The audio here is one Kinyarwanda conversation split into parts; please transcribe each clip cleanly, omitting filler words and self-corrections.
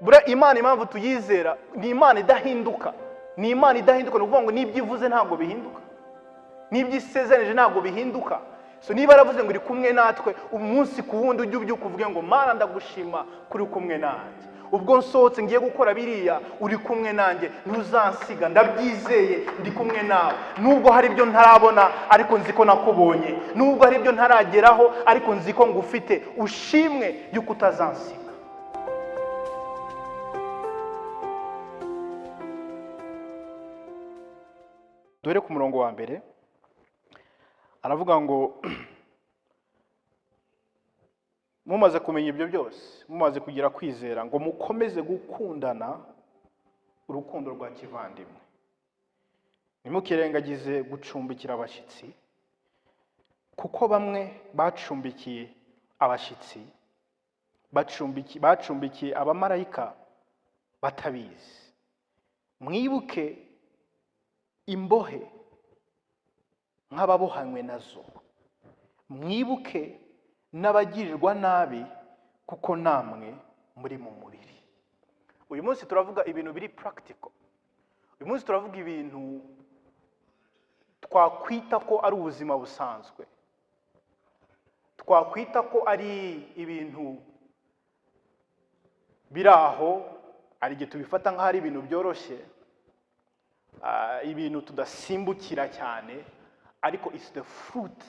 bura Imana impamvu tuyizera ni Imana idahinduka. Ni Imana idahinduka, no kuvuga ngo nibyo ivuze ntabwo bihinduka, nibyo isezeranije ntabwo bihinduka. So niba aravuze ngo uri kumwe natwe umunsi ku wundi ujye ubyuka uvuge ngo Mana ndagushima kuri kumwe nanjye, ubwo nsohotse ngiye gukora biriya uri kumwe nanjye, ntuzansiga, ndabyizeye ndi kumwe nawe. Nubwo hari ibyo ntarabona ariko nzi ko nakubonye, nubwo hari ibyo ntarageraho ariko nzi ko ngufite, ushimwe yuko utazansiga. Dore ku murongo wa mbere aravuga ngo mumaze kumenya ibyo byose, mumaze kugira kwizera, ngo mukomeze gukundana urukundo rwa kivandimwe. Ntimukirengagize gucumbikira abashyitsi, kuko bamwe bacumbikiye abashyitsi, bacumbikiye abamarayika batabizi. Mwibuke imbohe nk'ababohanywe nazo, mwibuke n'abagirirwa nabi, kuko namwe muri mu mubiri. Uyu munsi turavuga ibintu biri practical. Uyu munsi turavuga ibintu twakwita ko ari ubuzima busanzwe, twakwita ko ari ibintu biraho, ari igihe tubifata nk'aho ari ibintu byoroshye, ibintu tudasimbukira cyane, ariko it's the fruit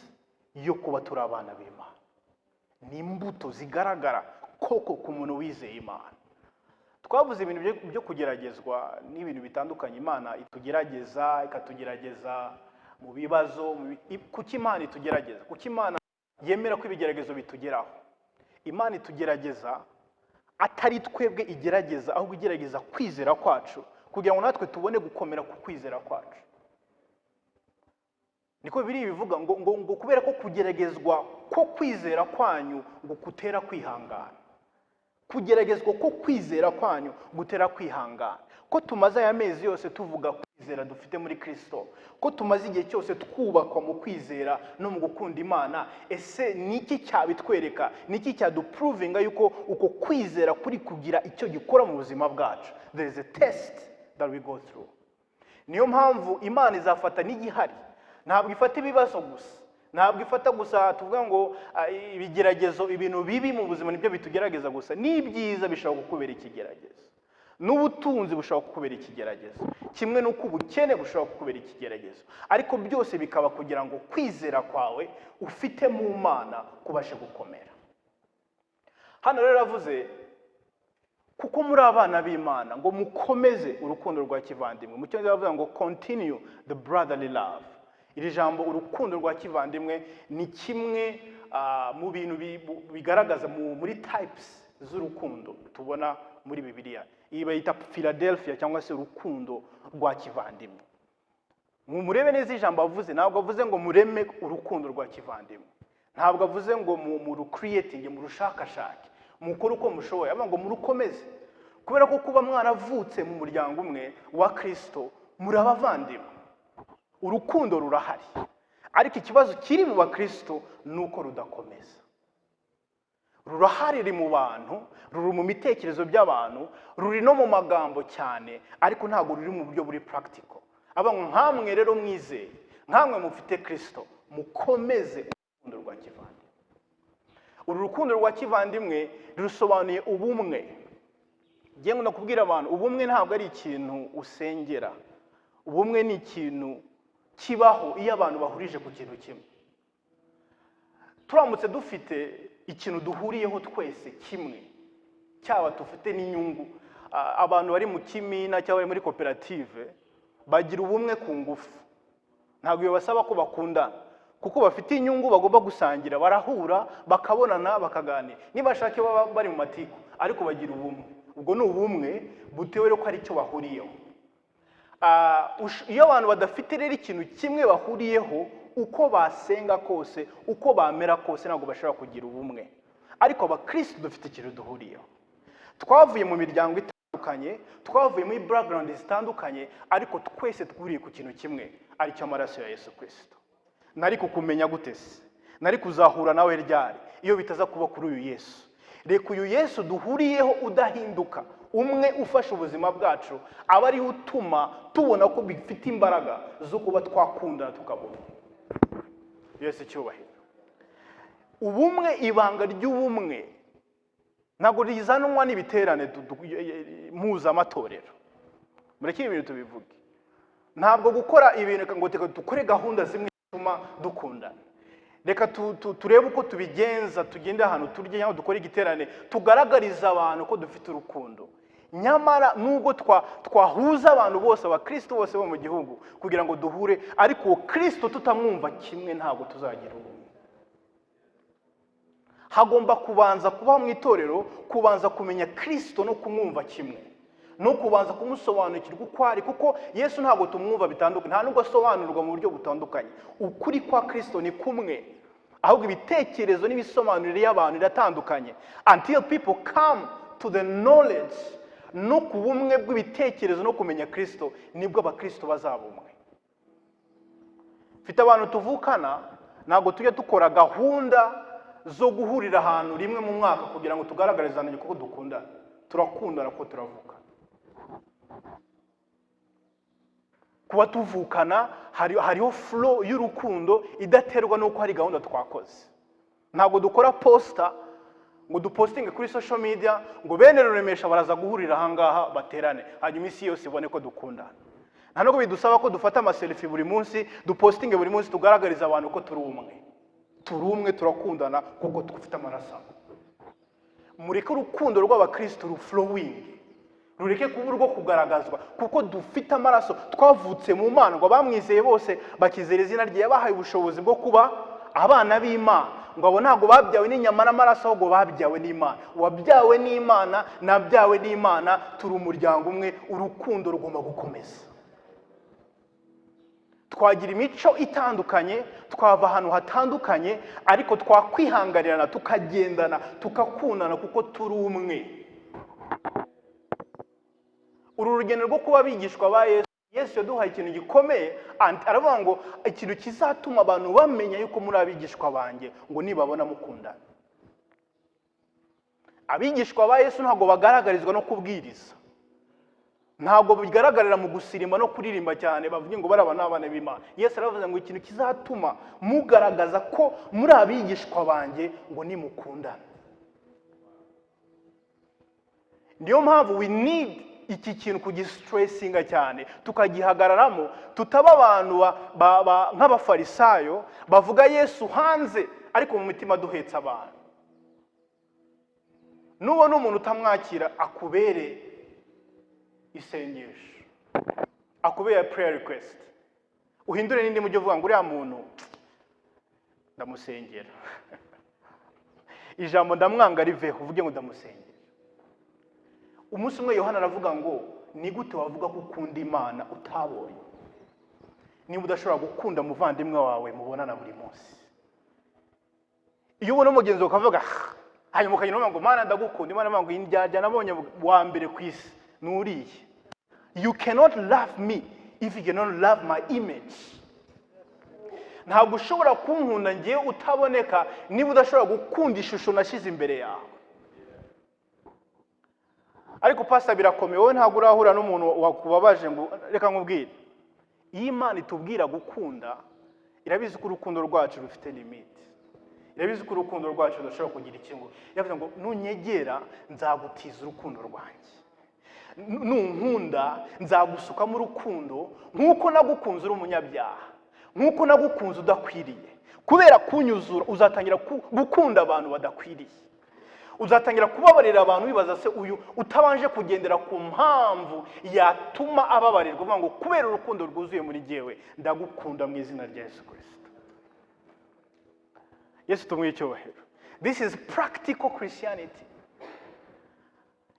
yo kuba turi abana b'Imana. Ni imbuto zigaragara koko ku muntu wizeye Imana. Twavuze ibintu byo kugeragezwa n'ibintu bitandukanye. Imana itugerageza, ikatugerageza mu bibazo. Kuki Imana itugerageza? Kuki Imana yemera ko ibigeragezo bitugeraho? Imana itugerageza atari twebwe igerageza, ahubwo igerageza kwizera kwacu, kugira ngo natwe tubone gukomera ku kwizera kwacu. Niko biri bivuga ngo kubera ko kugeragezwa ko kwizera kwanyu ngo kutera kwihangana, kugeragezwa ko kwizera kwanyu gutera kwihangana. Ko tumaze aya mezi yose tuvuga kwizera dufite muri Kristo, ko tumaze igihe cyose twubakwa mu kwizera no mu gukunda Imana, ese niki cyabitwereka, niki cyaduprovinga yuko uko kwizera kuri kugira icyo gikora mu buzima bwacu? There is a test that we go through. Niyo mpamvu Imana izafata n'igihari, ntabwo ifata ibibazo gusa, ntabwo ifata gusa tuvuga ngo ibigeragezo, ibintu bibi mu buzima nibyo bitugerageza gusa. N'ibyiza bishobora kukubera ikigeragezo, n'ubutunzi bushobora kukubera ikigeragezo, kimwe n'uko ubukene bushobora kukubera ikigeragezo, ariko byose bikaba kugira ngo kwizera kwawe ufite mu Mana kubashe gukomera. Hano rero yavuze kuko muri abana b'Imana ngo mukomeze urukundo rwa kivandimwe. Mu cyongereza bavuga ngo continue the brotherly love. Iri jambo urukundo rwa kivandimwe ni kimwe mu bintu bigaragaza muri types z'urukundo tubona muri Bibiliya. Iyi bayita Philadelphia cyangwa se urukundo rwa kivandimwe. Murebe neza ijambo avuze, ntabwo avuze ngo mureme urukundo rwa kivandimwe, ntabwo avuze ngo mu creating, mu rushakashake, mukora uko mushoboye, avuga ngo murukomeze. Kubera ko kuba mwaravutse mu muryango umwe wa Kristo, muri abavandimwe, urukundo rurahari. Ariko ikibazo kiri mu bakristo nuko rudakomeza. Rurahari mu bantu, ruri mu mitekerezo by'abantu, ruri no mu magambo cyane, ariko ntabwo ruri mu buryo buri practical. Abantu nkamwe rero mwizeye, nkamwe mufite Kristo, mukomeze urukundo rwa kivandimwe. Uru rukundo rwa kivandimwe rusobanuye ubumwe. Ngiye ngo nakubwira abantu, ubumwe ntabwo ari ikintu usengera. Ubumwe ni ikintu kibaho iyo abantu bahurije ku kintu kimwe. Turamutse dufite ikintu duhuriyeho twese kimwe, cyaba tufite n'inyungu, abantu bari mu kimina cyangwa bari muri koperative bagira ubumwe ku ngufu. Ntabwo bibasaba ko bakundana, kuko bafite inyungu bagomba gusangira, barahura bakabonana bakaganira. Niba bashaka baba bari mu matiko ariko bagira ubumwe, ubwo ni ubumwe butewe ko ari cyo bahuriyeho. Iyo abantu badafite rero ikintu kimwe bahuriyeho, uko basenga kose, uko bamera kose, ntabwo bashobora kugira ubumwe. Ariko abakristo dufite ikintu duhuriyeho. Twavuye mu miryango itandukanye, twavuye muri background zitandukanye, ariko twese twuriye ku kintu kimwe, ari cyo amaraso ya Yesu Kristo. Nari kukumenya gute se? Nari kuzahura nawe ryari iyo bitaza kuba kuri uyu Yesu? reka uyu Yesu duhuriyeho udahinduka, umwe ufasha ubuzima bwacu, aba ariho utuma tubona ko bifite imbaraga zo kuba twakundana tukabona. Yesu icyubahiro. Ubumwe, ibanga ry'ubumwe ntabwo rizanwa n'ibiterane mpuzamatorero. Mureke ibintu tubivuge. Ntabwo gukora ibintu ngo dukore gahunda zimwe zituma dukundana. Reka turebe uko tubigenza, tugende ahantu turye cyangwa dukore igiterane, tugaragariza abantu ko dufite urukundo. Nyamara nubwo twahuza abantu bose, abakristo bose bo mu gihugu kugira ngo duhure, ariko Kristo tutamwumva kimwe ntabwo tuzagira ubumwe. Hagomba kubanza kuba mu itorero, kubanza kumenya Kristo no kumwumva kimwe, no kubanza kumusobanukirwa uko ari, kuko Yesu ntabwo tumwumva bitandukanye, nta nubwo asobanurwa mu buryo butandukanye. Ukuri kwa Kristo ni kumwe, ahubwo ibitekerezo n'ibisobanurire y'abantu iratandukanye. Until people come to the knowledge no ku bumwe bw'ibitekerezo no kumenya Kristo, nibwo abakristo bazaba umwe. Mfite abantu tuvukana, ntabwo tujya dukora gahunda zo guhurira ahantu rimwe mu mwaka kugira ngo tugaragarizane ko dukundana. Turakundana ko turavuka. Kuba tuvukana hariho flow y'urukundo idaterwa nuko hari gahunda twakoze. Ntabwo dukora poster ngo dupostinge kuri social media ngo bene ruremesha baraza guhurira ahangaha baterane hanyuma isi yose ibone ko dukundana. Nta nubwo bidusaba ko dufata amaselfie buri munsi, dupostinge buri munsi tugaragariza abantu ko turi umwe. Turi umwe, turakundana kuko dufite amaraso. Mureke urukundo rw'abakristo ruflowing, rureke kuba urwo kugaragazwa kuko dufite amaraso, twavutse mu Mana, ngo bamwizeye bose bakizera izina rye yabahaye ubushobozi bwo kuba abana b'Imana. Ngo abo ntabwo babyawe n'inyama n'amaraso, ahubwo babyawe n'Imana. Wabyawe n'Imana, nabyawe n'Imana, turi umuryango umwe. Urukundo rugomba gukomeza. Twagira imico itandukanye, twava ahantu hatandukanye, ariko twakwihanganirana, tukagendana, tukakundana kuko turi umwe. Uru rugendo rwo kuba bigishwa ba Yesu yaduhaye ikintu gikomeye, aravuga ngo ikintu kizatuma abantu bamenya yuko muri abigishwa banjye ngo nibabona mukundana. Abigishwa ba Yesu ntabwo bagaragarizwa no kubwiriza, ntabwo bigaragarira mu gusirimba no kuririmba cyane bavuge ngo baraba n'abana b'Imana. Yesu aravuze ngo ikintu kizatuma mugaragaza ko muri abigishwa banjye ngo nimukundana. Niyo mpamvu we need iki kintu kugistressinga cyane, tukagihagararamo, tutaba abantu nk'abafarisayo bavuga Yesu hanze ariko mu mitima duhetsa abantu. Nubona umuntu utamwakira akubere isengesho, akubera prayer request, uhindure n'indi mujyo uvuga ngo uriya muntu ndamusengera, ijambo ndamwanga riveho uvuge ngo ndamusengera. Umunsi umwe Yohana aravuga ngo ni gute wavuga ko ukunda Imana utabonye, niba udashobora gukunda muvandimwe wawe mubonana buri munsi? Iyo ubona umugenzi ukavuga hanyuma ukagenda ngo Mana ndagukunda, Imana ngo indyarya nabonye wa mbere ku isi nuriye. You cannot love me if you cannot love my image. Ntabwo ushobora kunkunda ngiye utaboneka niba udashobora gukunda ishusho nashyize imbere yawe. Ariko pastor birakomeye, wowe ntabwo urahura n'umuntu wakubabaje ngo reka nkubwire. Iyi Imana itubwira gukunda, irabizi ko urukundo rwacu rufite limit. Irabizi ko urukundo rwacu rudashobora kugira ikintu. Yavuze ngo nunyegera nzagutiza urukundo rwanjye. Nunkunda nzagusukamo urukundo nkuko nagukunze uri umunyabyaha, nkuko nagukunze udakwiriye. Kubera kunyuzura uzatangira gukunda abantu badakwiriye. Uzatangira kubabarira abantu bibaza se uyu utabanje kugendera ku mpamvu yatuma ababarirwa, uvuga ngo kubera urukundo rwuzuye muri jewe ndagukunda mu izina rya Yesu Kristo. Yesu tumuhe icyubahiro. This is practical Christianity.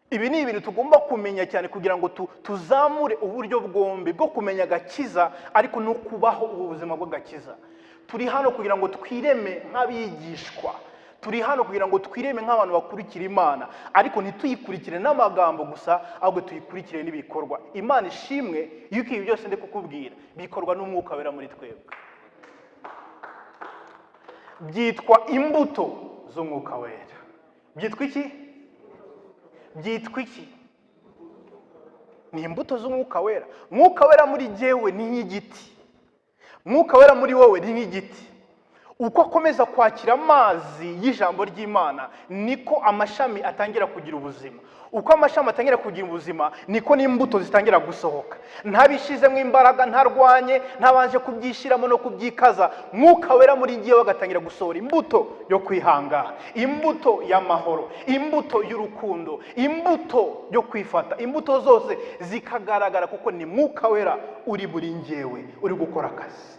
Ibi ni ibintu tugomba kumenya cyane kugira ngo tuzamure uburyo bwombi bwo kumenya agakiza ariko no kubaho ubuzima bw'agakiza. Turi hano kugira ngo twireme nk'abigishwa, turi hano kugira ngo twireme nk'abantu bakurikira Imana, ariko ntituyikurikire n'amagambo gusa, ahubwo tuyikurikire n'ibikorwa. Imana ishimwe yuko ibi byose ndi kukubwira bikorwa n'umwuka wera muri twebwe. Byitwa imbuto z'umwuka wera, byitwa iki? Byitwa iki? Ni imbuto z'umwuka wera. Mwuka wera muri jyewe ni nk'igiti, mwuka wera muri wowe ni nk'igiti. Uko akomeza kwakira amazi y'ijambo ry'Imana niko amashami atangira kugira ubuzima. Uko amashami atangira kugira ubuzima niko n'imbuto zitangira gusohoka. Ntabishizemo imbaraga, ntarwanye, ntabanje kubyishiramo no kubyikaza. Mwuka wera muri jyewe agatangira gusohora imbuto yo kwihangana, imbuto y'amahoro, imbuto y'urukundo, imbuto yo kwifata. Imbuto zose zikagaragara kuko ni mwuka wera uri buri njyewe uri gukora akazi.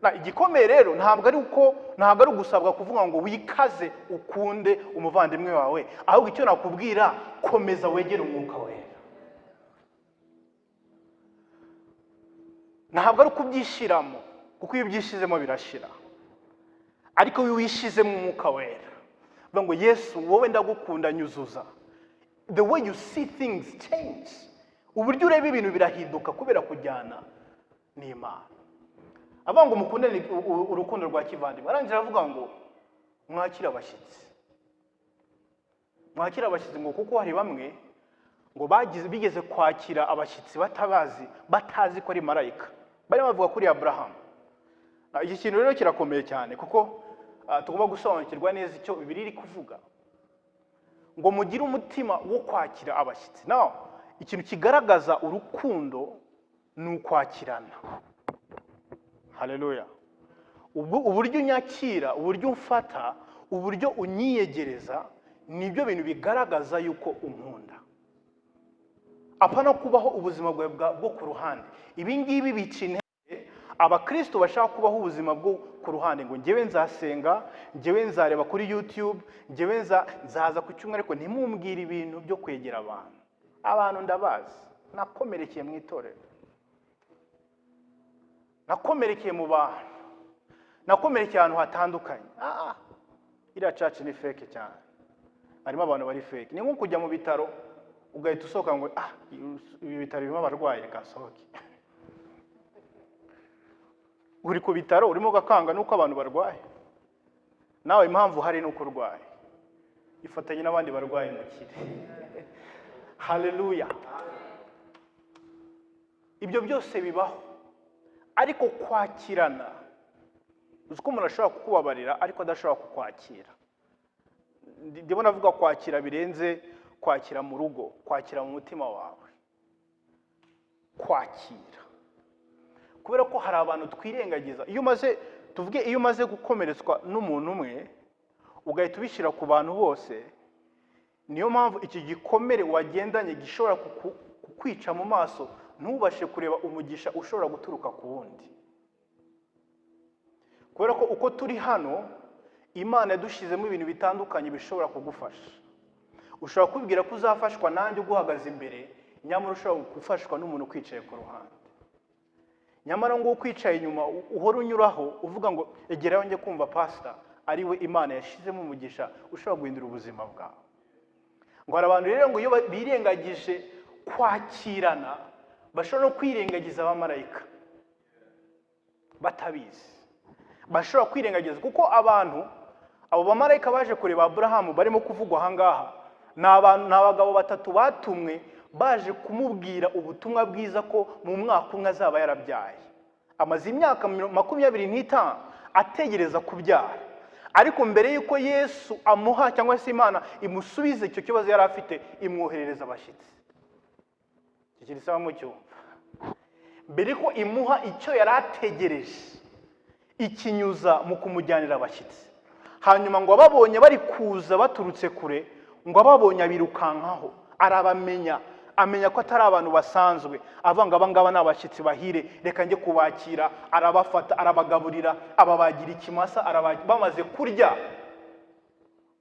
Na igikomeye rero ntabwo ari ugusabwa kuvuga ngo wikaze ukunde umuvandimwe wawe, ahubwo icyo nakubwira, komeza wegere umwuka wera. Ntabwo ari kubyishiramo, kuko iyo byishizemo birashira, ariko iyo wishizemo umwuka wera vuga ngo Yesu wowe ndagukunda, nyuzuza. The way you see things change. Uburyo ureba ibintu birahinduka kubera kujyana n'Imana. Avuga ngo mukundane urukundo rwa kivandimwe. Arangira avuga ngo mwakire abashyitsi. Mwakire abashyitsi ngo kuko hari bamwe ngo bigeze kwakira abashyitsi batazi ko ari marayika. Bari bavuga kuri Abraham. Iki kintu rero kirakomeye cyane kuko tugomba gusobanukirwa neza icyo Bibiliya iri kuvuga. Ngo mugire umutima wo kwakira abashyitsi. Now, ikintu kigaragaza urukundo ni ukwakirana. Haleluya. Uburyo unyakira, uburyo umfata, uburyo unyiyegereza nibyo bintu bigaragaza yuko unkunda. Apana kubaho ubuzima bwawe bwo ku ruhande. Ibi ngibi bica intege abakristo bashaka kubaho ubuzima bwo ku ruhande, ngo njyewe nzasenga, njyewe nzareba kuri YouTube, njyewe nzaza ku cyumweru, ariko ntimumbwire ibintu byo kwegera abantu. Abantu ndabazi, nakomerekeye mu itorero, nakomerekeye mu bantu, nakomerekeye ahantu hatandukanye. Iriya church ni fake cyane, harimo abantu bari fake. Ni nko kujya mu bitaro ugahita usohoka ngo ibi bitaro birimo abarwayi, reka nsohoke. Uri ku bitaro urimo gakanga nuko abantu barwaye, nawe impamvu hari nuko urwaye, ifatanye n'abandi barwayi mukire. Haleluya. Ibyo byose bibaho, ariko kwakirana, uzi ko umuntu ashobora kukubabarira ariko adashobora kukwakira. Ndimo navuga kwakira birenze kwakira mu rugo, kwakira mu mutima wawe. Kwakira, kubera ko hari abantu twirengagiza. Iyo umaze gukomeretswa n'umuntu umwe ugahita ubishyira ku bantu bose, niyo mpamvu iki gikomere wagendanye gishobora kukwica mu maso, ntubashe kureba umugisha ushobora guturuka ku wundi. Kubera ko uko turi hano, Imana yadushizemo ibintu bitandukanye bishobora kugufasha. Ushobora kubwira ko uzafashwa nanjye uguhagaze imbere, nyamara ushobora gufashwa n'umuntu ukwicaye ku ruhande. Nyamara ngo ukwicaye inyuma uhora unyuraho uvuga ngo egeraho njye kumva pastor, ariwe Imana yashizemo umugisha ushobora guhindura ubuzima bwawe. Ngo hari abantu rero ngo iyo birengagije kwakirana, bashobora no kwirengagiza abamarayika batabizi. Bashobora kwirengagiza kuko abo bamarayika baje kureba Abrahamu barimo kuvugwa ahangaha, ni abagabo batatu batumwe baje kumubwira ubutumwa bwiza ko mu mwaka umwe azaba yarabyaye. Amaze imyaka 25 ategereza kubyara, ariko mbere yuko Yesu amuha cyangwa se Imana imusubize icyo kibazo yari afite, imwoherereza abashyitsi. Kirisaba mu cyo mbere ko imuha icyo yari ategereje, ikinyuza mu kumujyanira abashyitsi. Hanyuma ngo ababonye bari kuza baturutse kure, ngo ababonye abirukankaho, arabamenya, amenya ko atari abantu basanzwe. Avanga abangaba n'abashyitsi bahire, reka njye kubakira. Arabafata, arabagaburira, ababagira ikimasa, bamaze kurya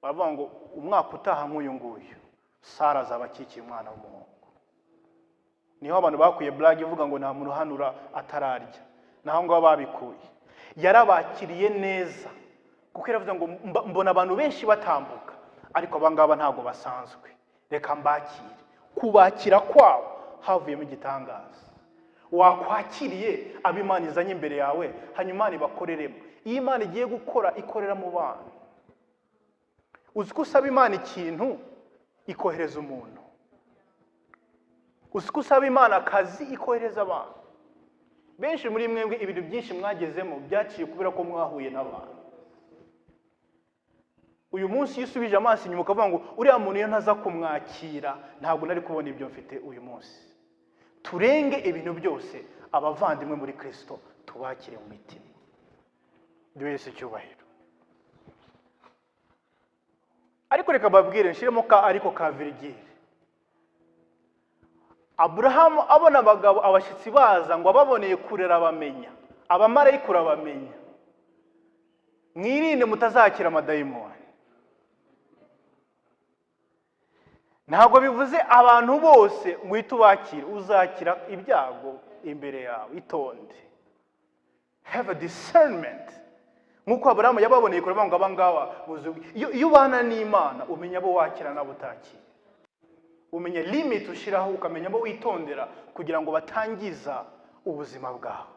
baravuga ngo umwaka utaha nk'uyu nguyu Sara azaba akikiye umwana w'umuhungu. Niho abantu bakuye blague ivuga ngo nta muntu uhanura atararya, naho ngo babikuye. Yarabakiriye neza kuko yaravuze ngo mbona abantu benshi batambuka, ariko abangaba ntago basanzwe, reka mbakire. Kubakira kwabo havuyemo igitangaza. Wakwakiriye ab'Imana izanye imbere yawe, hanyuma Imana ibakoreremo. Iyo Imana igiye gukora, ikorera mu bantu. uzi ko usaba Imana ikintu ikohereza umuntu, uzi ko usaba Imana akazi ikohereza abantu. Benshi muri mwebwe ibintu byinshi mwagezemo byaciye kubera ko mwahuye n'abantu. Uyu munsi iyo usubije amaso inyuma ukavuga ngo uriya muntu iyo ntaza kumwakira ntabwo nari kubona ibyo mfite uyu munsi. Turenge ibintu byose, abavandimwe muri Kristo tubakire mu mitima. Duhese icyubahiro. Ariko reka babwire nshiremo ka ariko ka virgile. Aburahamu abona abagabo abashyitsi baza ngo ababoneye kurera abamenya, abamarayika urabamenya. Mwirinde mutazakira amadayimoni. Ntabwo bivuze abantu bose muhita ubakira, uzakira ibyago imbere yawe. Itonde, have a discernment. Nkuko Aburahamu yababoneye kureba ngo abangaba iyo ubana n'Imana umenya abo wakira nabo utakira, umenya limit ushiraho, ukamenya abo witondera kugira ngo batangiza ubuzima bwawe,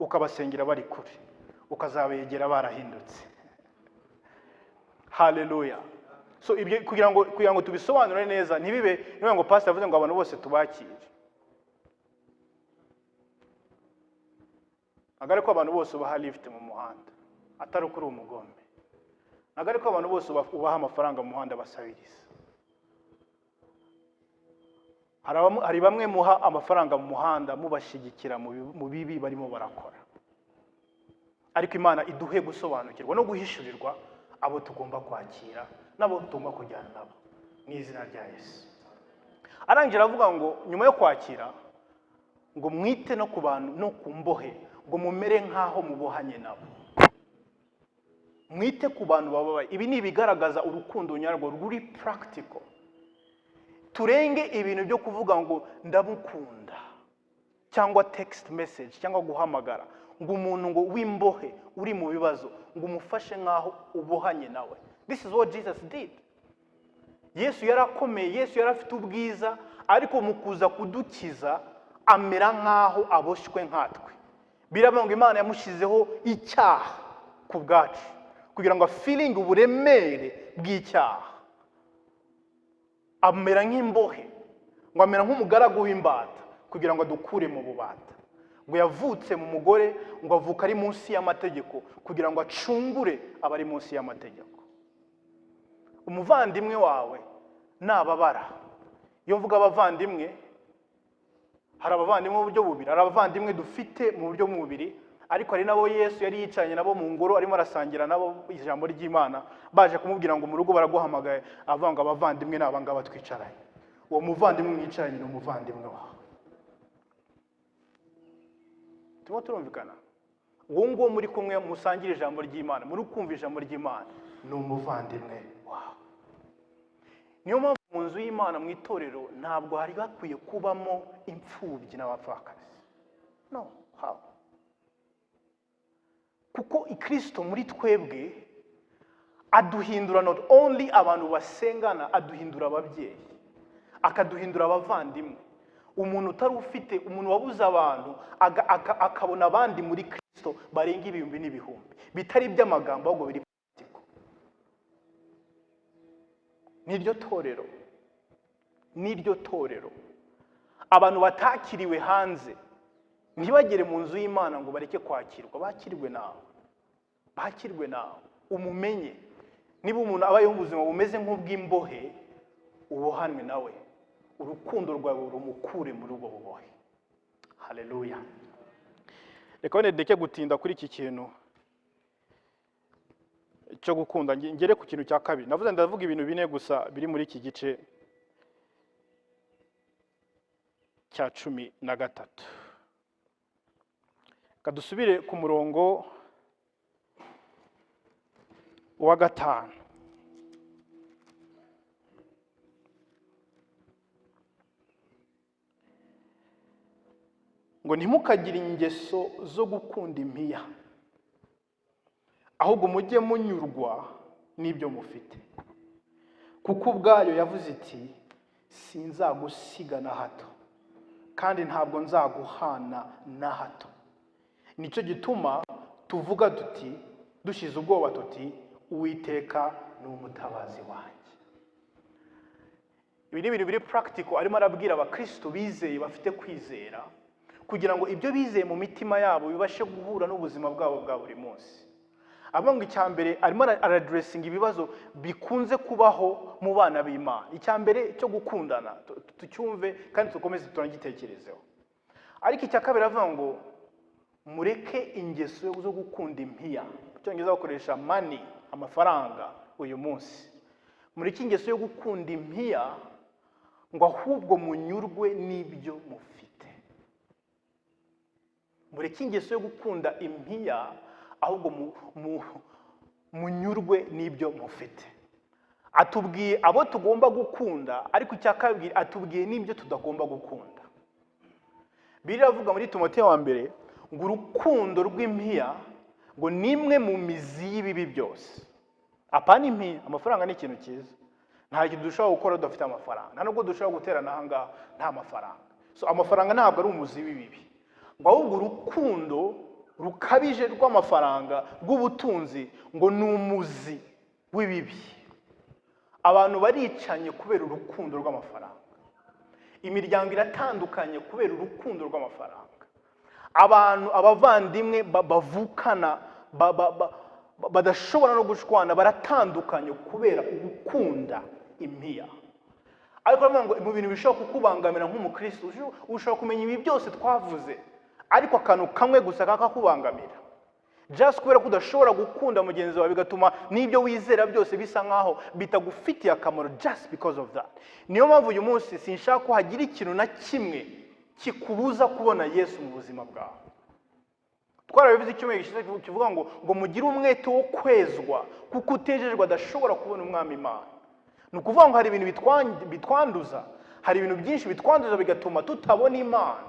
ukabasengera bari kure, ukazabegera barahindutse. Hallelujah. So ibyo kugira ngo tubisobanure neza, ntibibe niba ngo pastor avuze ngo abantu bose tubakire. Agare ko abantu bose ubaha lift mu muhanda atari ukuri umugombe. Agare ko abantu bose ubaha amafaranga mu muhanda basabiriza. Hari bamwe muha amafaranga mu muhanda mubashigikira mu bibi barimo barakora. Ariko Imana iduhe gusobanukirwa no guhishurirwa abo tugomba kwakira nabo tugomba kujyana nabo mu izina rya Yesu. Arangira avuga ngo nyuma yo kwakira ngo mwite no ku bantu no ku mbohe, ngo mumere nkaho mubohanye nabo. Mwite ku bantu bababaye. Ibi ni ibigaragaza urukundo nyarwo ruri practical. Turenge ibintu byo kuvuga ngo ndamukunda cyangwa text message cyangwa guhamagara ngo umuntu ngo wimbohe uri mu bibazo ngo umufashe nkaho ubohanye nawe. This is what Jesus did. Yesu yarakomeye, Yesu yarafite ubwiza, ariko mu kuza kudukiza amera nkaho aboshwe nkatwe. Biravuga ngo Imana yamushizeho icyaha ku bwacu kugira ngo feeling uburemere bw'icyaha. Amera nk'imbohe, ngo amera nk'umugaragu w'imbata kugira ngo adukure mu bubata. Ngo yavutse mu mugore, ngo avuka ari munsi y'amategeko kugira ngo acungure abari munsi y'amategeko. Umuvandimwe wawe nababara. Iyo mvuga abavandimwe, hari abavandimwe mu buryo bubiri. Hari abavandimwe dufite mu buryo bubiri, ariko hari nabo Yesu yari yicanye nabo mu ngoro arimo arasangira nabo ijambo ry'Imana, baje kumubwira ngo mu rugo baraguhamagaye, avuga ngo abavandimwe n'abangaba twicaranye. Uwo muvandimwe mwicaranye ni umuvandimwe wawe. Turimo turumvikana? Uwo ngo muri kumwe musangira ijambo ry'Imana, muri kumva ijambo ry'Imana, ni umuvandimwe wawe. Niyo mpamvu mu nzu y'Imana mu itorero ntabwo hari bakwiye kubamo imfubyi n'abapfakazi. No, how? Kuko Kristo muri twebwe aduhindura not only abantu basengana, aduhindura ababyeyi, akaduhindura abavandimwe. Umuntu utari ufite, umuntu wabuze abantu akabona abandi muri Kristo barenga ibihumbi n'ibihumbi, bitari iby'amagambo ahubwo biri practical. Niryo torero. Abantu batakiriwe hanze ntibagere mu nzu y'Imana ngo bareke kwakirwa. Bakirwe nawe umumenye. Niba umuntu abayeho ubuzima bumeze nk'ubw'imbohe, ubohanwe nawe, urukundo rwawe rumukure muri ubwo bubohe. Haleluya. Reka ndeke gutinda kuri iki kintu cyo gukunda, ngere ku kintu cya kabiri. Navuze ndavuga ibintu bine gusa biri muri iki gice cya 13. Kadusubire ku murongo wa 5. Ngo ntimukagire ingeso zo gukunda impiya, ahubwo mujye munyurwa n'ibyo mufite, kuko ubwayo yavuze iti sinzagusiga na hato kandi ntabwo nzaguhana na hato. Nicyo gituma tuvuga tuti dushize ubwoba tuti Uwiteka ni umutabazi wanjye. Ibi ni ibintu biri practical arimo arabwira abakristo bizeye bafite kwizera kugira ngo ibyo bizeye mu mitima yabo bibashe guhura n'ubuzima bwabo bwa buri munsi. Abanga icyambere arimo addressing ibibazo bikunze kubaho mu bana b'Imana. Icyambere cyo gukundana tucyumve kandi tukomeze tunagitekerezeho. Ariko icyakabiri avuga ngo mureke ingeso zo gukunda impiya. Cyongeza bakoresha money, amafaranga uyu munsi. Mureke ingeso yo gukunda impiya ngo ahubwo munyurwe n'ibyo mufite. Mureke ingeso yo gukunda impiya ahubwo munyurwe n'ibyo mufite. Atubwiye abo tugomba gukunda, ariko icyakabiri atubwiye n'ibyo tudagomba gukunda. Bibiliya ivuga muri Timoteyo wa mbere ngo urukundo rw'impiya ngo nimwe mu mizi y'ibibi byose. Apana impiya, amafaranga ni ikintu cyiza. Nta kintu dushobora gukora tudafite amafaranga. Nta nubwo dushobora guterana aha ngaha nta mafaranga. So amafaranga ntabwo ari umuzi w'ibibi. Ngo ahubwo urukundo rukabije rw'amafaranga rw'ubutunzi ngo ni umuzi w'ibibi. Abantu baricanye kubera urukundo rw'amafaranga. Imiryango iratandukanye kubera urukundo rw'amafaranga. Abantu abavandimwe bavukana badashobora no gushwana baratandukanye kubera gukunda impiya. Ariko mu bintu bishobora kukubangamira nk'umukristo ushobora kumenya ibi byose twavuze, ariko akantu kamwe gusa kakakubangamira. Just kubera ko udashobora gukunda mugenzi wawe bigatuma n'ibyo wizera byose bisa nkaho bitagufitiye akamaro just because of that. Niyo mpamvu uyu munsi sinshaka ko hagira ikintu na kimwe kikubuza kubona Yesu mu buzima bwawe. Twarabivuze icyumweru gishize kivuga ngo mugire umwete wo kwezwa kuko utejejwe adashobora kubona umwami Imana. Ni ukuvuga ngo hari ibintu bitwanduza, hari ibintu byinshi bitwanduza bigatuma tutabona Imana.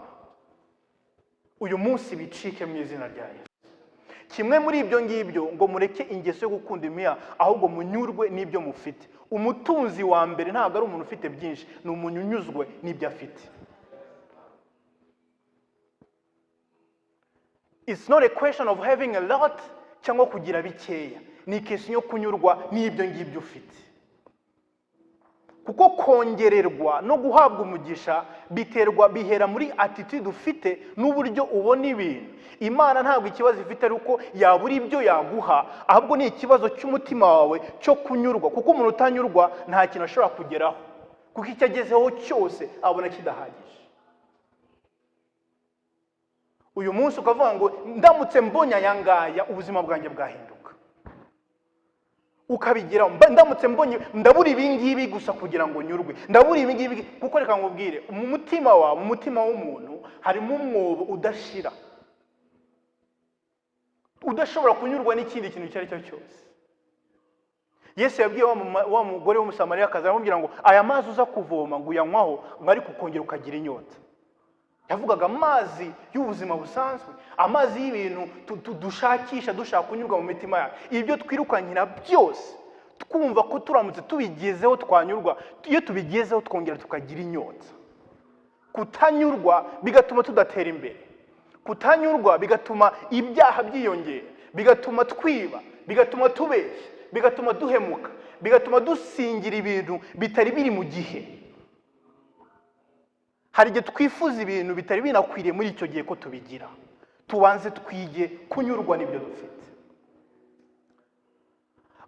Uyu munsi bicike mu izina rya Yesu. Kimwe muri ibyo ngibyo ngo mureke ingeso yo gukunda impiya ahubwo munyurwe n'ibyo mufite. Umutunzi wa mbere ntabwo ari umuntu ufite byinshi, ni umuntu unyuzwe n'ibyo afite. It's not a question of having a lot cyangwa kugira bikeya. Ni question yo kunyurwa n'ibyo ngibyo ufite. Kuko kongererwa no guhabwa umugisha bihera muri attitude ufite n'uburyo ubona ibintu. Imana ntabwo ikibazo ifite ari uko yabura ibyo yaguha, ahubwo ni ikibazo cy'umutima wawe cyo kunyurwa. Kuko umuntu utanyurwa nta kintu ashobora kugeraho, kuko icyo agezeho cyose abona kidahagije. Uyu munsi ukavuga ngo ndamutse mbonye ayangaya ubuzima bwanjye bwahinduka. Ukabigeraho, ndamutse mbonye ndabura ibingibi gusa kugira ngo nyurwe, ndabura ibingibi kuko reka nkubwire mu mutima wawe, mu mutima w'umuntu harimo umwobo udashira, udashobora kunyurwa n'ikindi kintu icyo ari cyo cyose. Yesu yabwiye wa mugore w'umusamariyakazi aramubwira ngo aya mazi uza kuvoma ngo uyanywaho ngo ariko ukongera ukagira inyota. Yavugaga amazi y'ubuzima busanzwe, amazi y'ibintu dushakisha dushaka kunyurwa mu mitima yacu. Ibyo twirukanyira byose twumva ko turamutse tubigezeho twanyurwa, iyo tubigezeho twongera tukagira inyota. Kutanyurwa bigatuma tudatera imbere. Kutanyurwa bigatuma ibyaha byiyongera, bigatuma twiba, bigatuma tubeshya, bigatuma duhemuka, bigatuma dusingira ibintu bitari biri mu gihe. Hari igihe twifuza ibintu bitari binakwiriye muri icyo gihe ko tubigira. Tubanze twige kunyurwa n'ibyo dufite.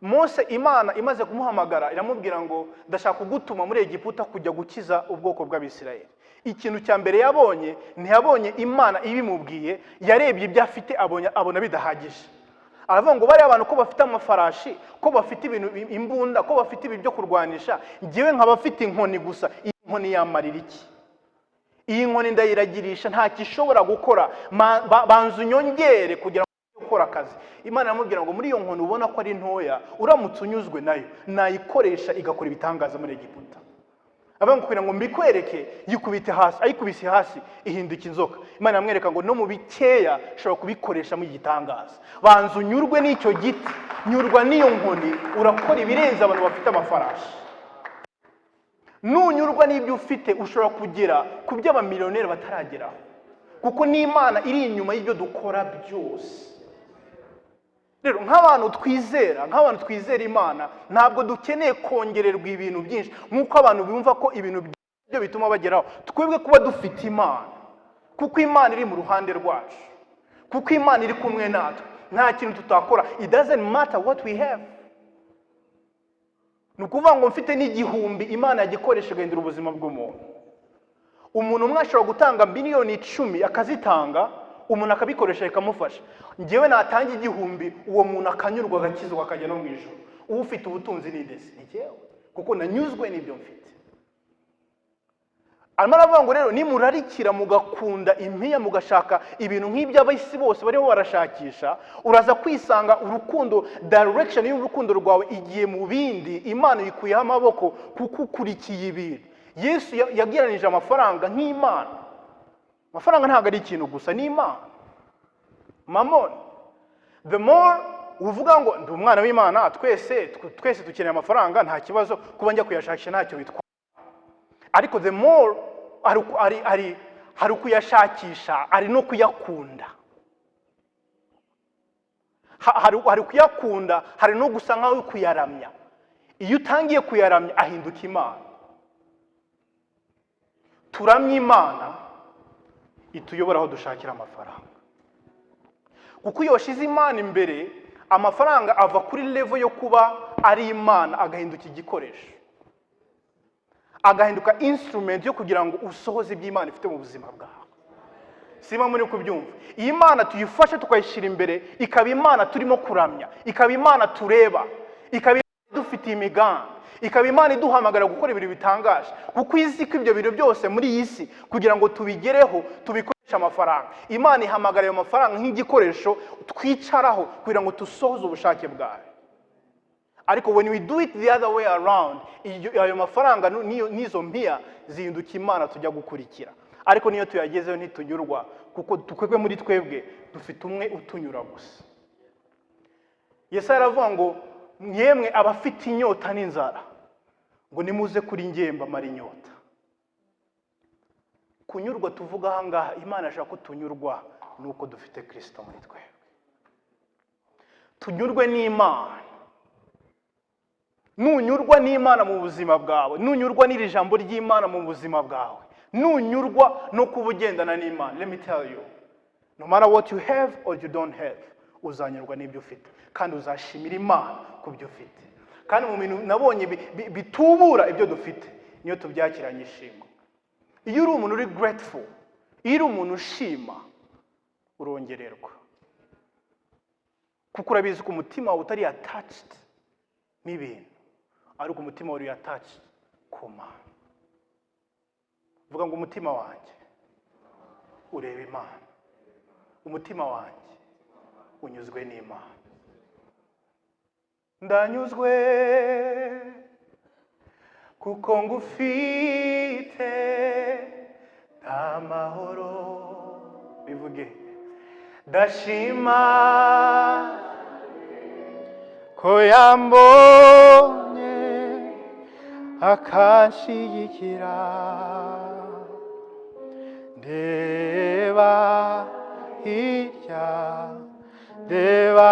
Mose Imana imaze kumuhamagara iramubwira ngo ndashaka kugutuma muri Egiputa kujya gukiza ubwoko bw'Abisirayeli. Ikintu cya mbere yabonye, ntiyabonye Imana ibimubwiye, yarebye ibyo afite abona bidahagije. Aravuga ngo bari abantu ko bafite amafarashi, ko bafite ibintu imbunda, ko bafite ibintu byo kurwanisha, ngiwe nkaba afite inkoni gusa. Iyi nkoni yamarira iki? Iyi nkoni ndayiragirisha nta kishobora gukora, banzu nyongere kugira ngo ukora akazi. Imana iramubwira ngo muri iyo nkoni ubona ko ari ntoya, uramutse unyuzwe nayo nayikoresha igakora ibitangaza muri Egiputa. Avuga ngo kugira ngo mbikwereke yikubite hasi, ayikubise hasi ihinduka inzoka. Imana iramwereka ngo no mu bikeya ushobora kubikoresha mu gitangaza. Banzu unyurwe n'icyo giti, nyurwa n'iyo nkoni, urakora ibirenze abantu bafite amafarashi. Nunyurwa n'ibyo ufite ushobora kugera ku by'abamiliyoneri batarageraho, kuko n'Imana iri inyuma y'ibyo dukora byose. rero nk'abantu twizera Imana ntabwo dukeneye kongererwa ibintu byinshi nk'uko abantu bumva ko ibintu byo bituma bageraho. Twebwe kuba dufite Imana, kuko Imana iri mu ruhande rwacu, kuko Imana iri kumwe natwe, nta kintu tutakora. It doesn't matter what we have. Ni ukuvuga ngo mfite n'igihumbi Imana yagikoresha guhindura ubuzima bw'umuntu. Umuntu umwe ashobora gutanga miliyoni 10 akazitanga, umuntu akabikoresha bikamufasha. Njyewe natanga igihumbi, uwo muntu akanyurwa agakizwa akajya no mu ijuru. Ufite ubutunzi n'indesi ni njyewe, kuko nanyuzwe n'ibyo mfite. Arimo aravuga ngo rero nimurarikira mugakunda impiya mugashaka ibintu nk'ibyo ab'isi bose barimo barashakisha, uraza kwisanga urukundo, direction y'urukundo rwawe igiye mu bindi, Imana ikuyeho amaboko kuko ukurikiye ibintu. Yesu yagereranije amafaranga nk'Imana. Amafaranga ntabwo ari ikintu gusa, ni Imana. Mammon. The more uvuga ngo ndi umwana w'Imana, twese dukeneye amafaranga, nta kibazo, kuba njya kuyashakisha ntacyo bitwa. Ariko the more hari kuyashakisha, ari no kuyakunda. Hari kuyakunda, hari no gusa nkaho kuyaramya. Iyo utangiye kuyaramya ahinduka Imana. Turamya Imana ituyobora aho dushakira amafaranga. Kuko iyo washize Imana imbere, amafaranga ava kuri level yo kuba ari Imana agahinduka igikoresho, agahinduka instrument yo kugira ngo usohoze iby'Imana ifite mu buzima bwawe. Sima muri kubyumva. Iyi Imana tuyifashe tukayishira imbere, ikaba Imana turimo kuramya, ikaba Imana tureba, ikaba dufite imigambi, ikaba Imana iduhamagara gukora ibintu bitangaje. Kuko izi ko ibyo bintu byose muri iyi si kugira ngo tubigereho tubikoresha amafaranga. Imana ihamagara ayo mafaranga nk'igikoresho twicaraho kugira ngo tusohoze ubushake bwawe. Ariko when we do it the other way around, ayo mafaranga n'izo mpiya zihinduka Imana tujya gukurikira. Ariko niyo tuyagezeho ntitunyurwa, kuko twebwe muri twebwe dufite umwe utunyura gusa. Yesu aravuga ngo mwemwe abafite inyota n'inzara, ngo nimuze kuri njye mbamara inyota. Kunyurwa tuvuga aha ngaha, Imana ashaka ko tunyurwa nuko dufite Kristo muri twebwe. Tunyurwe n'Imana. Nunyurwa n'Imana mu buzima bwawe, nunyurwa n'iri jambo ry'Imana mu buzima bwawe, nunyurwa no kubugendana n'Imana, let me tell you, no matter what you have or you don't have, uzanyurwa n'ibyo ufite, kandi uzashimira Imana ku byo ufite. Kandi mu bintu nabonye bitubura ibyo dufite, niyo tubyakiranye ishimwe. Iyo uri umuntu uri grateful, iyo uri umuntu ushima, urongererwa. Kuko urabizi ko umutima wawe utari attached n'ibintu, ariko umutima wawe uri attached ku Mana. Vuga ngo umutima wanjye ureba Imana, umutima wanjye unyuzwe n'Imana. Ndanyuzwe kuko ngufite amahoro. Bivuge. Ndashima ko yambonye akanshigikira. Ndeba hirya, ndeba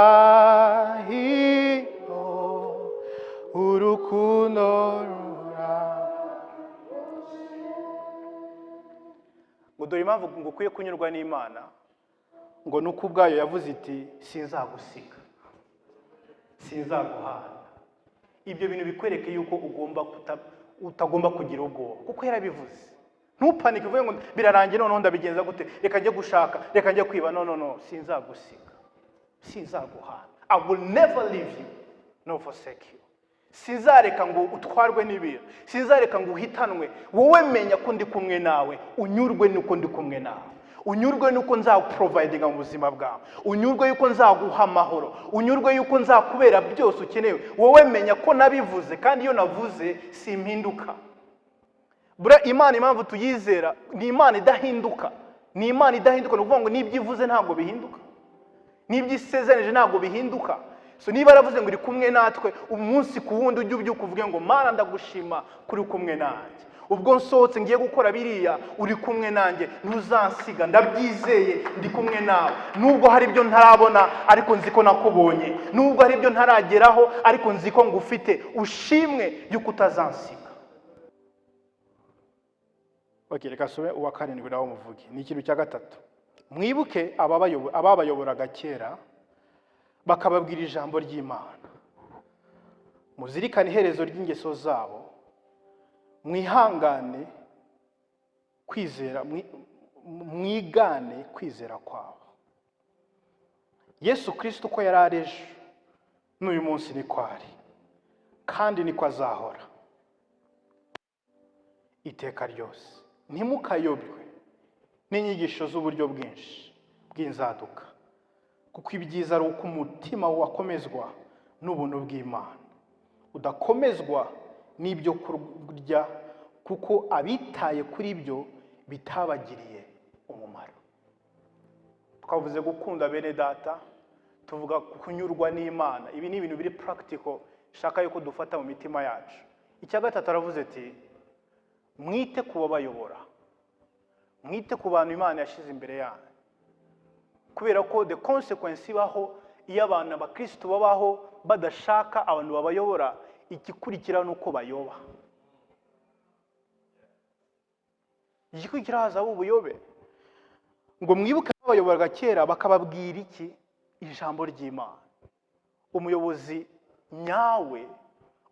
hino, urukundo rura. Ngo dore impamvu ngo ukwiye kunyurwa n'Imana, ngo nuko ubwayo yavuze iti sinzagusiga, sinzaguhana. Ibyo bintu bikwereke yuko utagomba kugira ubwoba, kuko yarabivuze. Ntupanike uvuge ngo birarangiye none ndabigenza gute, reka njye gushaka, reka njye kwiba. No, sinzagusiga, sinzaguhana. I will never leave you nor forsake you. Sinzareka ngo utwarwe n'ibintu, sinzareka ngo uhitanwe. Wowe menya ko ndi kumwe nawe, unyurwe nuko ndi kumwe nawe, unyurwe nuko nzaguprovidinga mu buzima bwawe, unyurwe yuko nzaguha amahoro, unyurwe yuko nzakubera byose ukeneye. Wowe menya ko nabivuze, kandi iyo navuze simpinduka. Bura Imana impamvu tuyizera, ni Imana idahinduka. Ni Imana idahinduka, no kuvuga ngo nibyivuze ntabwo bihinduka, nibyisezeranije ntabwo bihinduka. So niba aravuze ngo uri kumwe natwe umunsi ku wundi, ujye ubyuka uvuge ngo Mana ndagushima kuri kumwe nanjye. ubwo nsohotse ngiye gukora biriya uri kumwe nanjye, ntuzansiga, ndabyizeye ndi kumwe nawe. Nubwo hari ibyo ntarabona ariko nzi ko nakubonye, nubwo hari ibyo ntarageraho ariko nzi ko ngufite, ushimwe yuko utazansiga. Reka sube uwa karindwi nawo muvuge. Ni ikintu cya gatatu. Mwibuke ababayoboraga kera bakababwira ijambo ry'Imana. Muzirikane iherezo ry'ingeso zabo, mwihangane kwizera, mwigane kwizera kwabo. Yesu Kristo uko yari ari ejo n'uyu munsi niko ari, kandi niko azahora iteka ryose. Ntimukayobywe n'inyigisho z'uburyo bwinshi bw'inzaduka, kuko ibyiza ari uko umutima wakomezwa n'ubuntu bw'Imana, udakomezwa n'ibyo kurya, kuko abitaye kuri byo bitabagiriye umumaro. Twavuze gukunda bene data, tuvuga kunyurwa n'Imana. Ibi ni ibintu biri practical shaka yuko dufata mu mitima yacu. Icya gatatu aravuze ati mwite ku babayobora, mwite ku bantu Imana yashize imbere yanyu, kubera ko the consequence ibaho iyo abantu abakristo babaho badashaka abantu babayobora, igikurikira nuko bayoba. Igikurikira haza ubuyobe. Ngo mwibuke abayoboraga kera bakababwira iki? Ijambo ry'Imana. Umuyobozi nyawe,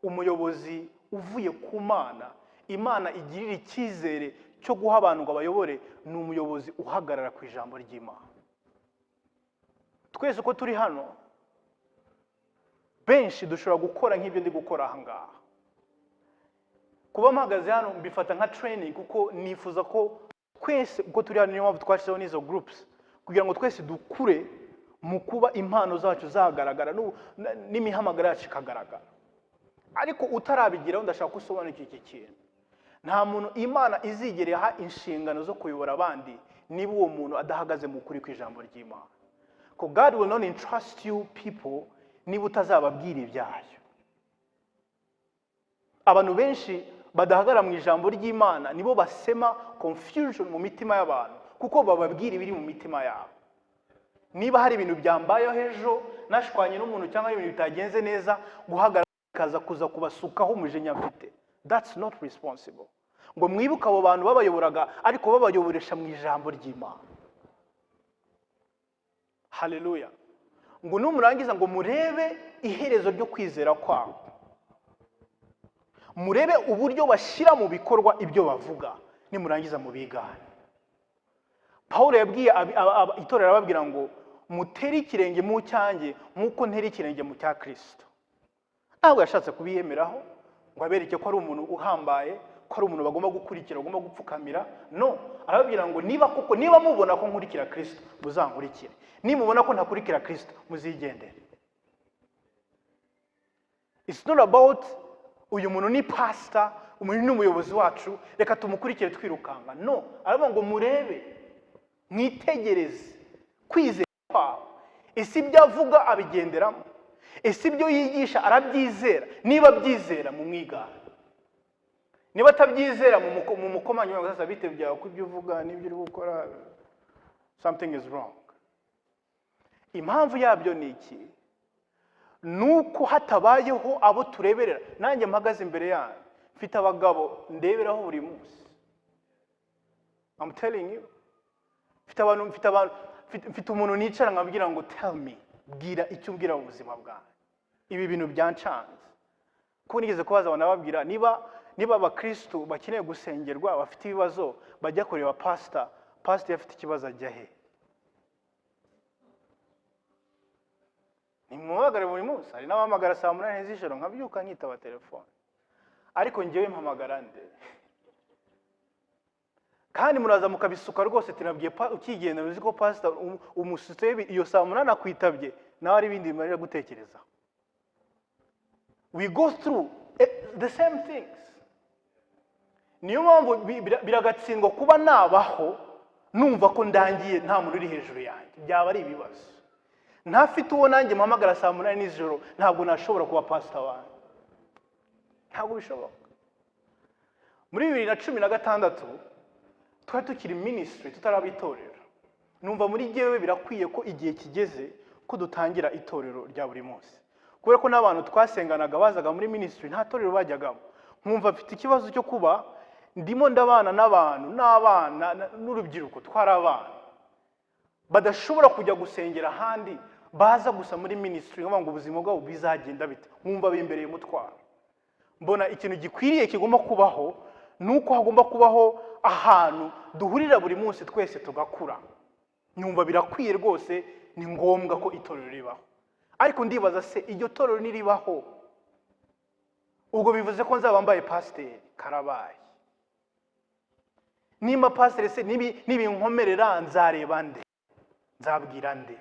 umuyobozi uvuye ku Mana, Imana igirira icyizere cyo guha abantu ngo abayobore, ni umuyobozi uhagarara ku ijambo ry'Imana. Twese uko turi hano, benshi dushobora gukora nk'ibyo ndi gukora aha ngaha. Kuba mpagaze hano mbifata nka training, kuko nifuza ko twese uko turi hano, niyo mpamvu twashyizeho n'izo groups, kugira ngo twese dukure mu kuba impano zacu zagaragara n'imihamagara yacu ikagaragara. Ariko utarabigiraho ndashaka gusobanukira iki kintu. Nta muntu Imana izigereha inshingano zo kuyobora abandi niba uwo muntu adahagaze mu kuri kw'ijambo ry'Imana. Ko God will not entrust you people niba utazababwira ibyayo. Abantu benshi badahagara mu ijambo ry'Imana nibo basema confusion mu mitima y'abantu, kuko bababwira ibiri mu mitima yabo. Niba hari ibintu byambayeho ejo nashwanye n'umuntu cyangwa ibintu bitagenze neza, guhagarara kaza kuza kubasukaho umujinya mfite, that's not responsible. Ngo mwibuka abo bantu babayoboraga ariko babayoboresha mu ijambo ry'Imana. Haleluya. Ngo numurangiza ngo murebe iherezo ryo kwizera kwabo, murebe uburyo bashyira mu bikorwa ibyo bavuga, nimurangiza mu bigane. Paulo yabwiye itorero ababwira ngo mutere ikirenge mu cyanjye nk'uko ntera ikirenge mu cya Kristo. Ntabwo yashatse kubiyemeraho ngo abereke ko ari umuntu uhambaye, ko ari umuntu bagomba gukurikira, bagomba gupfukamira. No, arababwira ngo niba mubona ko nkurikira Kristo muzankurikire, nimubona ko ntakurikira Kristo muzigendere. It's not about uyu muntu ni pastor, umuntu ni umuyobozi wacu, reka tumukurikire twirukanga. No, aravuga ngo murebe, mwitegereze kwizera kwawe. Ese ibyo avuga abigenderamo? Ese ibyo yigisha arabyizera? Niba byizera mu mwigana, niba atabyizera mu mukomanyi wawe sasa bite byawe ko ibyo uvuga n'ibyo uri gukora, something is wrong. Impamvu yabyo ni iki? Nuko hatabayeho abo tureberera. Nanjye mpagaze imbere yanyu mfite abagabo ndeberaho buri munsi. I'm telling you, mfite umuntu nicara nkabwira ngo tell me, bwira icyo umbwira mu buzima bwawe. Ibi bintu byancanze. Kuko nigeze kubaza abantu babwira niba abakristo bakeneye gusengerwa, bafite ibibazo, bajya kureba pastor yafite ikibazo ajya he? Nimuhamagare buri munsi. Hari n'abamagara saa 8 z'ijoro nkabyuka nkitaba telefone. Ariko njyewe mpamagara nde? Kandi muraza mukabisuka rwose, tinabwiye ukigenda uzi ko pastor umusutse iyo saa 8 akwitabye, nawe ari ibindi bimarira gutekereza. We go through the same things. Niyo mpamvu biragatsindwa kuba nabaho numva ko ndangiye nta muntu uri hejuru yanjye, byaba ari ibibazo. Ntafite uwo nanjye mpamagara saa 8 n'ijoro, ntabwo nashobora kuba pastor wanjye, ntabwo bishoboka. muri 2016 twari tukiri ministry tutaraba itorero. Numva muri jewe birakwiye ko igihe kigeze ko dutangira itorero rya buri munsi, kubera ko n'abantu twasenganaga bazaga muri ministry nta torero bajyagamo. Nkumva mfite ikibazo cyo kuba ndimo ndabana n'abantu n'abana n'urubyiruko twarabana badashobora kujya gusengera ahandi, baza gusa muri ministry ngo ubuzima bwabo bizagenda bite. Nkumva bimbereye umutwaro. Mbona ikintu gikwiriye kigomba kubaho nuko hagomba kubaho ahantu duhurira buri munsi twese tugakura. Nyumva birakwiye rwose, ni ngombwa ko itorero ribaho. Ariko ndibaza se iryo torero niribaho, ubwo bivuze ko nzaba mbaye pasiteri karabaye? Nimba pasiteri se nibinkomerera nzareba nde? Nzabwira nde?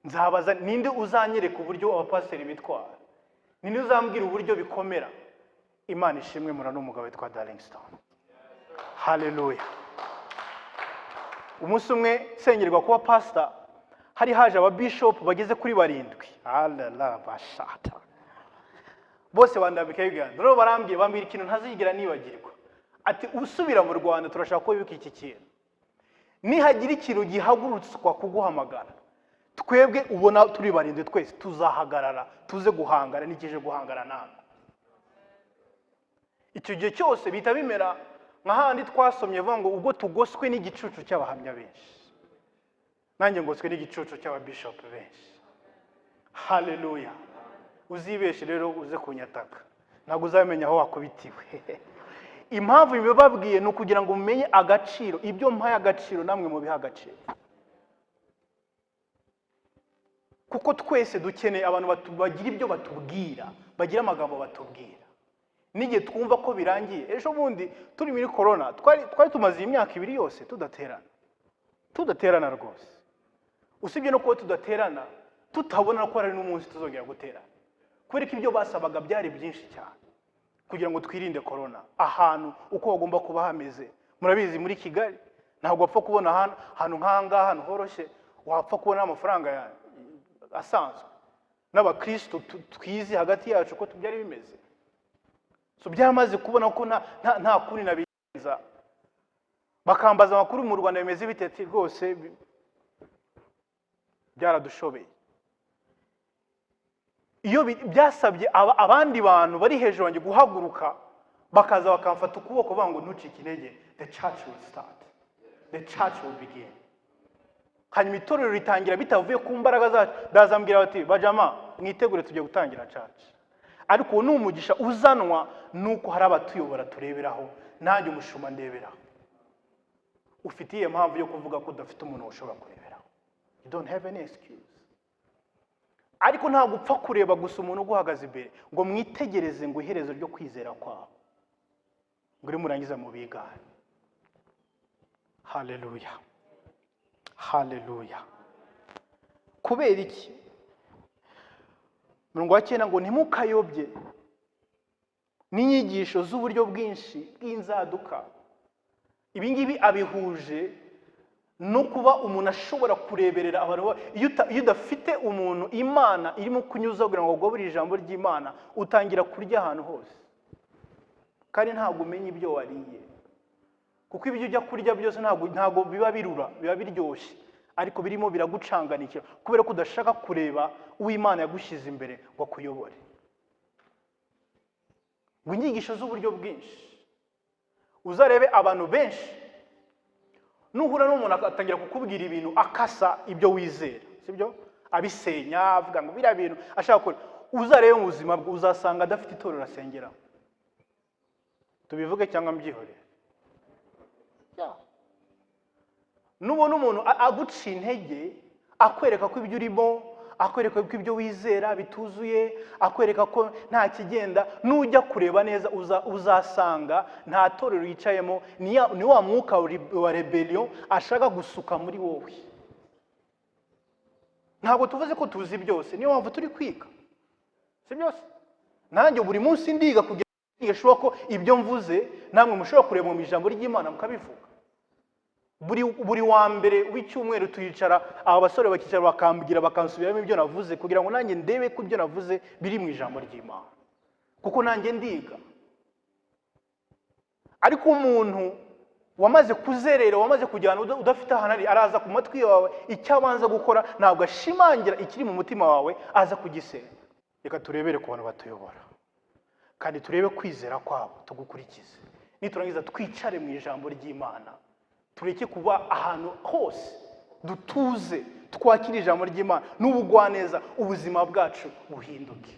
Nzabaza ninde uzanyereka uburyo abapasiteri bitwara? Ninde uzambwira uburyo bikomera? Imana ishimwe mura n'umugabo witwa Darlingstone. Hallelujah. Umunsi umwe sengerwa kuba pastor, hari haje aba bishop bageze kuri 7. Alala bashata. Bose bandabika y'Uganda. Rero bambwira ikintu ntazigera nibagirwa. Ati usubira mu Rwanda turashaka ko bibuka iki kintu. Nihagira ikintu gihagurutswa kuguhamagara, twebwe ubona turi 7 twese tuzahagarara tuze guhangana n'ikije guhangana nawe. Icyo gihe cyose bita bimera nka handi twasomye vuga ngo ubwo tugoswe n'igicucu cy'abahamya benshi. Nanjye ngoswe n'igicucu cy'ababishop benshi. Hallelujah. Uzibeshe rero uze kunyataka, ntabwo uzamenya aho wakubitiwe. Impamvu bibabwiye no kugira ngo mumenye agaciro, ibyo mpaye agaciro namwe mu biha agaciro. Kuko twese dukeneye abantu bagira ibyo batubwira, bagira amagambo batubwira. N'igihe twumva ko birangiye, ejo bundi turi muri corona, twari tumaze imyaka 2 yose tudaterana rwose. Usibye no kuba tudaterana, tutabona ko ari n'umunsi tuzongera guterana. Kubera ko ibyo basabaga byari byinshi cyane kugira ngo twirinde corona. Ahantu uko bagomba kuba hameze, murabizi muri Kigali ntabwo wapfa kubona ahantu nk'ahangaha ahantu horoshye, wapfa kubona amafaranga asanzwe. N'abakristo twizi hagati yacu ko tubyari bimeze. So byamaze kubona ko nta kuni nabiza. Bakambaza amakuru mu Rwanda bimeze bitete rwose, byaradushobeye. Iyo byasabye abandi bantu bari hejuru wanjye guhaguruka, bakaza bakamfata ukuboko bango ntucike intege, the church will start, the church will begin. Hanyuma itorero ritangira bitavuye ku mbaraga zacu. Bazambwira bati bajama mwitegure tujye gutangira church. Ariko n'umugisha uzanwa nuko hari abatuyobora tureberaho, nanjye umushuma ndeberaho. Ufitiye impamvu yo kuvuga ko udafite umuntu ushobora kureberaho. You don't have any excuse. Ariko ntabwo upfa kureba gusa umuntu uguhagaze imbere ngo mwitegereze ngo iherezo ryo kwizera kwawe, ngo uri murangiza mu bigane. Hallelujah. Hallelujah. Kubera iki? Murongo wa 9 ngo ntimukayobye n'inyigisho z'uburyo bwinshi bw'inzaduka. Ibi ngibi abihuje no kuba umuntu ashobora kureberera abantu. Iyo udafite umuntu Imana irimo kunyuza kugira ngo ugobore ijambo ry'Imana, utangira kurya ahantu hose kandi ntabwo umenya ibyo wariye. Kuko ibyo ujya kurya byose ntabwo biba birura, biba biryoshye, ariko birimo biragucanganikira kubera ko udashaka kureba uw'Imana yagushyize imbere ngo akuyobore. Ngo inyigisho z'uburyo bwinshi, uzarebe abantu benshi nuhura n'umuntu akatangira kukubwira ibintu akasa ibyo wizera, sibyo? Abisenya avuga ngo bira bintu ashaka ko uzarebe mu buzima bwe uzasanga adafite itorero asengera. Tubivuge cyangwa mbyihore? Nubona umuntu aguca intege, akwereka ko ibyo urimo, akwereka ko ibyo wizera bituzuye, akwereka ko nta kigenda, nujya kureba neza uzasanga nta torero yicayemo, ni wa mwuka wa rebellion ashaka gusuka muri wowe. Ntabwo tuvuze ko tuzi byose, niyo mpamvu turi kwiga, si byose? Nanjye buri munsi ndiga kugira ngo nshobora ko ibyo mvuze namwe mushobora kureba mu ijambo ry'Imana mukabivuga. Buri wa mbere w'icyumweru tuyicara, aba basore bakicara bakambwira bakansubiramo ibyo navuze kugira ngo nanjye ndebe ko ibyo navuze biri mu ijambo ry'Imana, kuko nanjye ndiga. ariko umuntu wamaze kuzerera, wamaze kujyana udafite ahantu ari, araza ku matwi yawe, icyo abanza gukora ntabwo ashimangira ikiri mu mutima wawe, aza kugisenya. Reka turebere ku bantu batuyobora kandi turebe kwizera kwabo tugukurikize. Niturangiza twicare mu ijambo ry'Imana, tureke kuba ahantu hose, dutuze twakira ijambo ry'Imana n'ubugwaneza, ubuzima bwacu buhinduke.